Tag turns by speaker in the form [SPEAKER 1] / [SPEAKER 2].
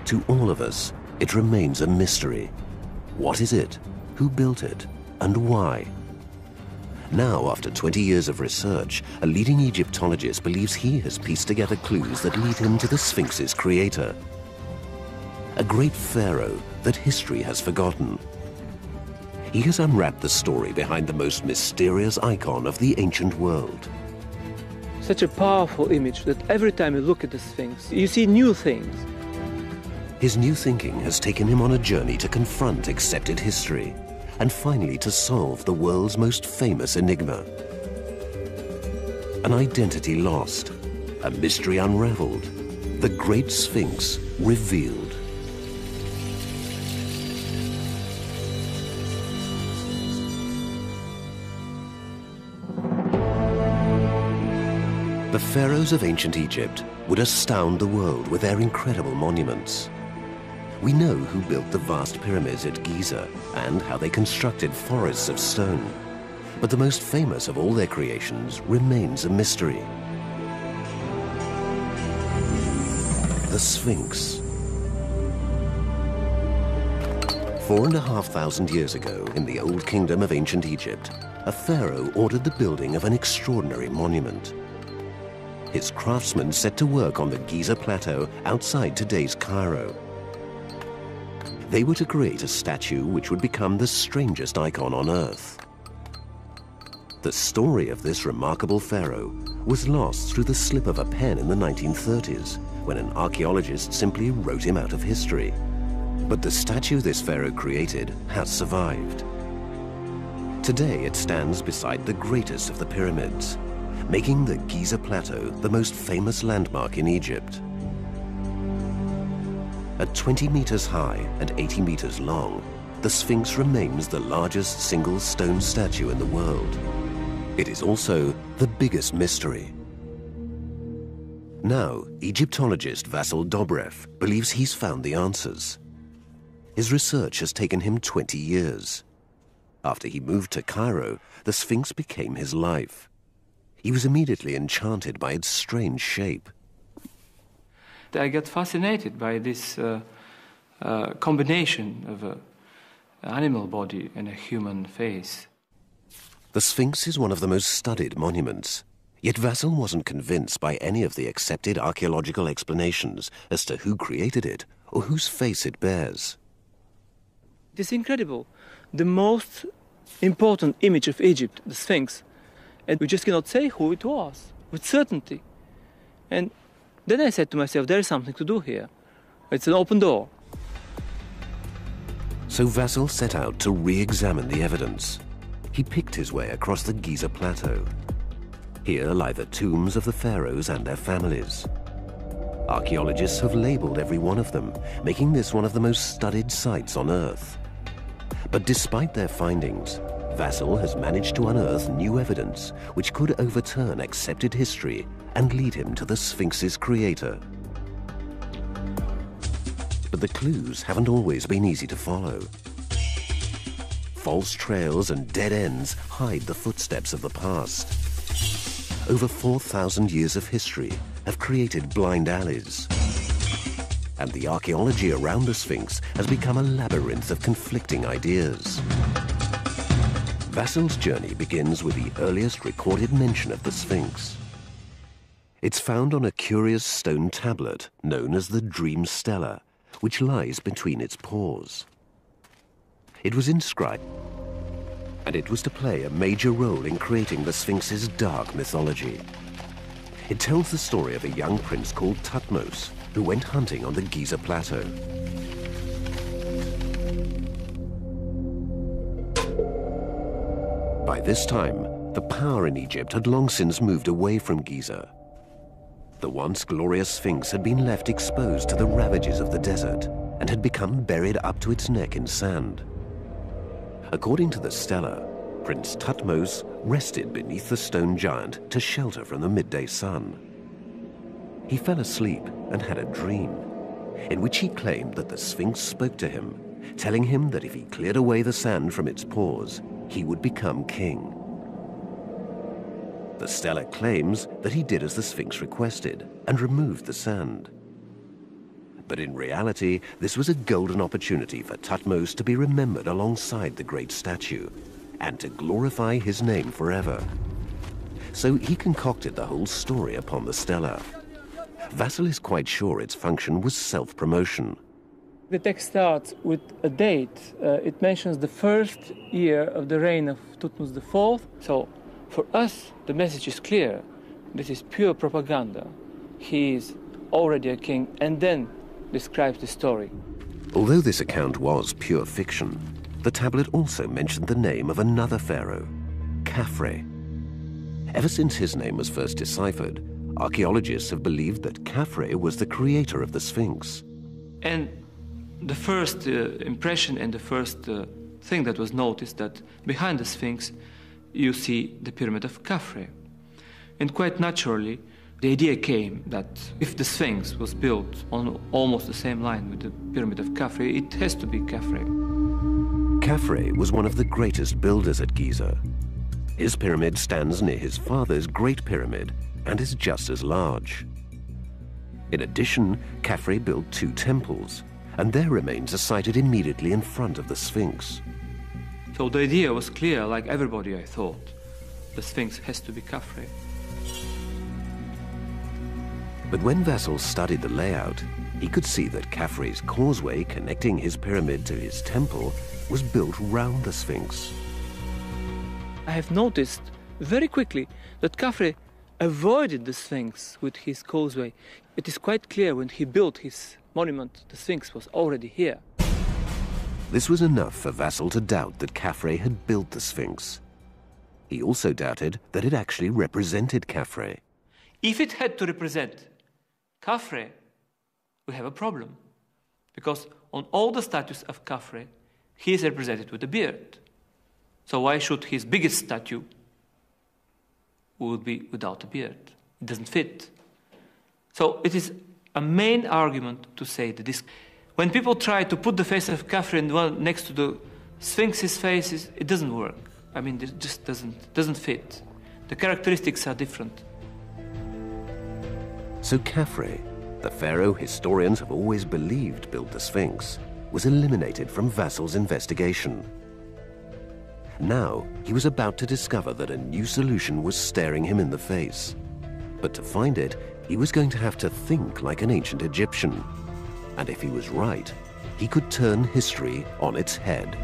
[SPEAKER 1] To all of us, it remains a mystery. What is it? Who built it? And why? Now, after 20 years of research, a leading Egyptologist believes he has pieced together clues that lead him to the Sphinx's creator. A great pharaoh that history has forgotten. He has unwrapped the story behind the most mysterious icon of the ancient world.
[SPEAKER 2] Such a powerful image that every time you look at the Sphinx, you see new things.
[SPEAKER 1] His new thinking has taken him on a journey to confront accepted history and finally to solve the world's most famous enigma. An identity lost, a mystery unraveled, the Great Sphinx revealed. The pharaohs of ancient Egypt would astound the world with their incredible monuments. We know who built the vast pyramids at Giza and how they constructed forests of stone. But the most famous of all their creations remains a mystery. The Sphinx. 4,500 years ago, in the Old Kingdom of ancient Egypt, a pharaoh ordered the building of an extraordinary monument. His craftsmen set to work on the Giza Plateau outside today's Cairo. They were to create a statue which would become the strangest icon on Earth. The story of this remarkable pharaoh was lost through the slip of a pen in the 1930s, when an archaeologist simply wrote him out of history. But the statue this pharaoh created has survived. Today it stands beside the greatest of the pyramids, making the Giza Plateau the most famous landmark in Egypt. At 20 meters high and 80 meters long, the Sphinx remains the largest single stone statue in the world. It is also the biggest mystery. Now, Egyptologist Vasil Dobrev believes he's found the answers. His research has taken him 20 years. After he moved to Cairo, the Sphinx became his life. He was immediately enchanted by its strange shape.
[SPEAKER 2] I get fascinated by this combination of an animal body and a human face.
[SPEAKER 1] The Sphinx is one of the most studied monuments, yet Vasil wasn't convinced by any of the accepted archaeological explanations as to who created it or whose face it bears.
[SPEAKER 2] It's incredible. The most important image of Egypt, the Sphinx, and we just cannot say who it was with certainty. And then I said to myself, there is something to do here. It's an open door.
[SPEAKER 1] So Vasil set out to re-examine the evidence. He picked his way across the Giza Plateau. Here lie the tombs of the pharaohs and their families. Archaeologists have labeled every one of them, making this one of the most studied sites on Earth. But despite their findings, Vasil has managed to unearth new evidence which could overturn accepted history and lead him to the Sphinx's creator. But the clues haven't always been easy to follow. False trails and dead ends hide the footsteps of the past. Over 4,000 years of history have created blind alleys. And the archaeology around the Sphinx has become a labyrinth of conflicting ideas. Vasil's journey begins with the earliest recorded mention of the Sphinx. It's found on a curious stone tablet known as the Dream Stela, which lies between its paws. It was inscribed, and it was to play a major role in creating the Sphinx's dark mythology. It tells the story of a young prince called Thutmose, who went hunting on the Giza Plateau. By this time, the power in Egypt had long since moved away from Giza. The once glorious Sphinx had been left exposed to the ravages of the desert and had become buried up to its neck in sand. According to the stela, Prince Thutmose rested beneath the stone giant to shelter from the midday sun. He fell asleep and had a dream, in which he claimed that the Sphinx spoke to him, telling him that if he cleared away the sand from its paws, he would become king. The stela claims that he did as the Sphinx requested and removed the sand. But in reality, this was a golden opportunity for Thutmose to be remembered alongside the great statue and to glorify his name forever. So he concocted the whole story upon the stela. Vassal is quite sure its function was self-promotion.
[SPEAKER 2] The text starts with a date. It mentions the first year of the reign of Thutmose IV. So for us, the message is clear. This is pure propaganda. He is already a king and then describes the story.
[SPEAKER 1] Although this account was pure fiction, the tablet also mentioned the name of another pharaoh, Khafre. Ever since his name was first deciphered, archaeologists have believed that Khafre was the creator of the Sphinx.
[SPEAKER 2] And the first impression and the first thing that was noticed, that behind the Sphinx you see the pyramid of Khafre. And quite naturally, the idea came that if the Sphinx was built on almost the same line with the pyramid of Khafre, it has to be Khafre.
[SPEAKER 1] Khafre was one of the greatest builders at Giza. His pyramid stands near his father's Great Pyramid and is just as large. In addition, Khafre built 2 temples, and their remains are sited immediately in front of the Sphinx.
[SPEAKER 2] So the idea was clear, like everybody, I thought. The Sphinx has to be Khafre.
[SPEAKER 1] But when Vassal studied the layout, he could see that Khafre's causeway connecting his pyramid to his temple was built round the Sphinx.
[SPEAKER 2] I have noticed very quickly that Khafre avoided the Sphinx with his causeway. It is quite clear when he built his monument, the Sphinx was already here.
[SPEAKER 1] This was enough for Vassal to doubt that Khafre had built the Sphinx. He also doubted that it actually represented Khafre.
[SPEAKER 2] If it had to represent Khafre, we have a problem. Because on all the statues of Khafre, he is represented with a beard. So why should his biggest statue would be without a beard? It doesn't fit. So it is a main argument to say that this, when people try to put the face of Khafre next to the Sphinx's faces, it doesn't work. I mean, it just doesn't fit. The characteristics are different.
[SPEAKER 1] So Khafre, the pharaoh historians have always believed built the Sphinx, was eliminated from Vassal's investigation. Now, he was about to discover that a new solution was staring him in the face. But to find it, he was going to have to think like an ancient Egyptian. And if he was right, he could turn history on its head.